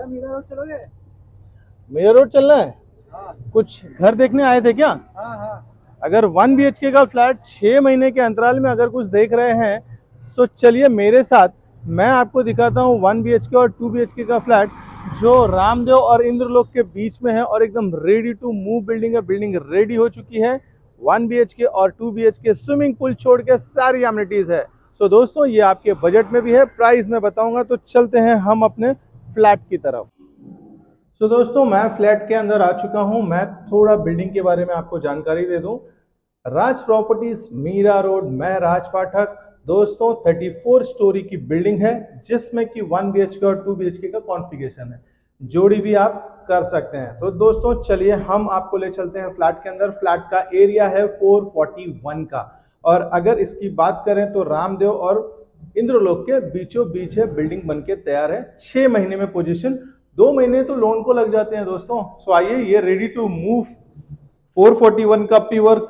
Meera road चलोगे? Meera road चलना है? हाँ कुछ घर देखने आए थे क्या? हाँ हाँ। अगर 1 BHK का फ्लैट 6 महीने के अंतराल में अगर कुछ देख रहे हैं तो चलिए मेरे साथ, मैं आपको दिखाता हूँ 1 BHK और 2 BHK का फ्लैट जो रामदेव और इंद्रलोक के बीच में है और एकदम रेडी टू मूव बिल्डिंग है। बिल्डिंग रेडी हो चुकी है। 1 BHK और 2 BHK स्विमिंग पूल छोड़ के सारी एमिनिटीज है। तो दोस्तों ये आपके बजट में भी है, प्राइस में बताऊंगा। तो चलते हैं हम अपने फ्लैट की तरफ। तो दोस्तों मैं फ्लैट के अंदर आ चुका हूं। मैं थोड़ा बिल्डिंग के बारे में आपको जानकारी दे दूं। राज प्रॉपर्टीज मीरा रोड, मैं राज पाठक। दोस्तों 34 स्टोरी की बिल्डिंग है जिसमें कि 1 BHK और 2 BHK का कॉन्फ़िगरेशन है। जोड़ी भी आप कर सकते हैं। तो दोस्तों चलिए हम आपको ले चलते हैं फ्लैट के अंदर। फ्लैट का एरिया है 441 का, और अगर इसकी बात करें तो रामदेव और इंद्रलोक के बीचों बीच है। बिल्डिंग बनके तैयार है। 6 महीने में पोजीशन, 2 महीने तो लोन को लग जाते हैं दोस्तों। सो आइए, ये रेडी टू मूव 441 का प्योर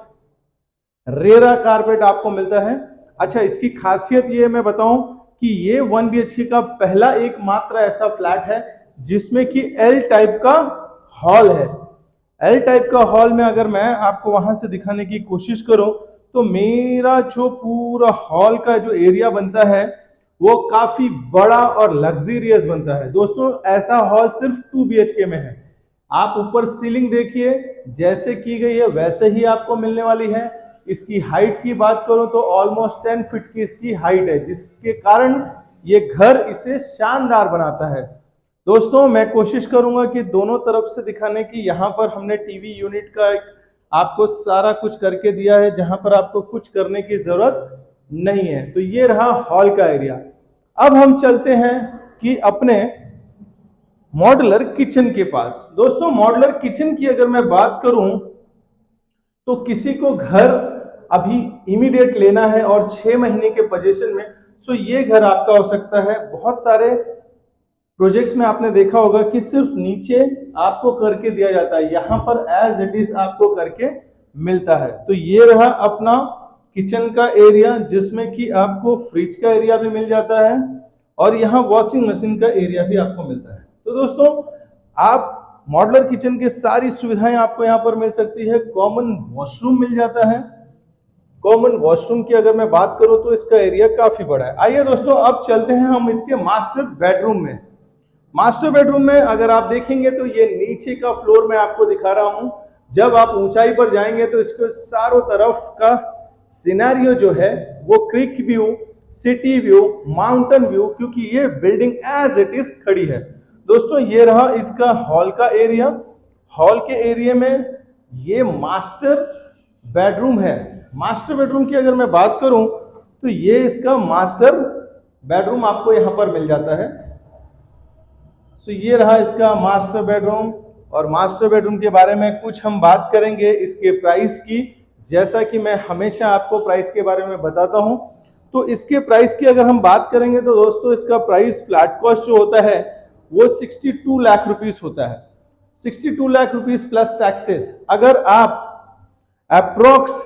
रेरा कारपेट आपको मिलता है। अच्छा, इसकी खासियत ये मैं बताऊं कि ये 1 BHK का पहला एकमात्र ऐसा फ्लैट है जिसमें कि एल टाइप का हॉल है। एल टाइप का हॉल में अगर मैं आपको वहां से दिखाने की कोशिश करूं तो मेरा जो पूरा हॉल का जो एरिया बनता है वो काफी बड़ा और लग्जरियस बनता है। दोस्तों ऐसा हॉल सिर्फ 2 BHK में है। आप ऊपर सीलिंग देखिए, जैसे की गई है वैसे ही आपको मिलने वाली है। इसकी हाइट की बात करूं तो ऑलमोस्ट 10 फीट की इसकी हाइट है, जिसके कारण ये घर इसे शानदार बनाता है। दोस्तों मैं कोशिश करूंगा कि दोनों तरफ से दिखाने की। यहाँ पर हमने टीवी यूनिट का आपको सारा कुछ करके दिया है, जहां पर आपको कुछ करने की जरूरत नहीं है। तो ये रहा हॉल का एरिया। अब हम चलते हैं कि अपने मॉड्यूलर किचन के पास। दोस्तों मॉड्यूलर किचन की अगर मैं बात करूं तो किसी को घर अभी इमीडिएट लेना है और 6 महीने के पोजीशन में, सो ये घर आपका हो सकता है। बहुत सारे प्रोजेक्ट्स में आपने देखा होगा कि सिर्फ नीचे आपको करके दिया जाता है, यहां पर एज इट इज आपको करके मिलता है। तो ये रहा अपना किचन का एरिया जिसमें कि आपको फ्रिज का एरिया भी मिल जाता है और यहाँ वॉशिंग मशीन का एरिया भी आपको मिलता है। तो दोस्तों आप मॉड्यूलर किचन की सारी सुविधाएं आपको यहाँ पर मिल सकती है। कॉमन वॉशरूम मिल जाता है। कॉमन वॉशरूम की अगर मैं बात करूं तो इसका एरिया काफी बड़ा है। आइए दोस्तों अब चलते हैं हम इसके मास्टर बेडरूम में। मास्टर बेडरूम में अगर आप देखेंगे तो ये नीचे का फ्लोर मैं आपको दिखा रहा हूं। जब आप ऊंचाई पर जाएंगे तो इसके चारों तरफ का सिनेरियो जो है वो creek view, city view, mountain view, क्योंकि ये बिल्डिंग एज इट इज खड़ी है। दोस्तों ये रहा इसका हॉल का एरिया। हॉल के एरिया में ये मास्टर बेडरूम है। मास्टर बेडरूम की अगर मैं बात करूं तो ये इसका मास्टर बेडरूम आपको यहां पर मिल जाता है। सो ये रहा इसका मास्टर बेडरूम। और मास्टर बेडरूम के बारे में कुछ हम बात करेंगे इसके प्राइस की। जैसा कि मैं हमेशा आपको प्राइस के बारे में बताता हूं, तो इसके प्राइस की अगर हम बात करेंगे तो दोस्तों इसका प्राइस फ्लैट कॉस्ट जो होता है वो 62 लाख रुपीस होता है। 62 लाख रुपीस प्लस टैक्सेस। अगर आप अप्रोक्स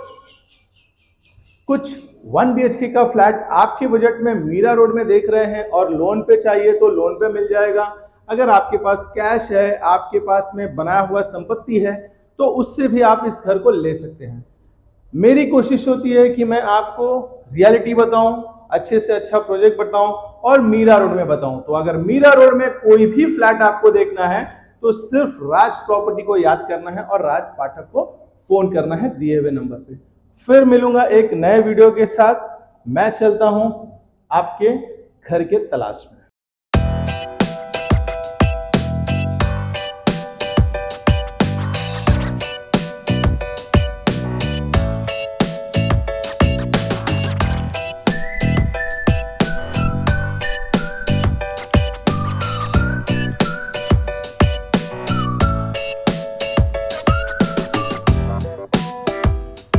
कुछ 1 BHK का फ्लैट आपके बजट में मीरा रोड में देख रहे हैं और लोन पे चाहिए तो लोन पे मिल जाएगा। अगर आपके पास कैश है, आपके पास में बनाया हुआ संपत्ति है, तो उससे भी आप इस घर को ले सकते हैं। मेरी कोशिश होती है कि मैं आपको रियलिटी बताऊं, अच्छे से अच्छा प्रोजेक्ट बताऊं और मीरा रोड में बताऊं। तो अगर मीरा रोड में कोई भी फ्लैट आपको देखना है तो सिर्फ राज प्रॉपर्टी को याद करना है और राज पाठक को फोन करना है दिए हुए नंबर पे। फिर मिलूंगा एक नए वीडियो के साथ। मैं चलता हूं आपके घर के तलाश में।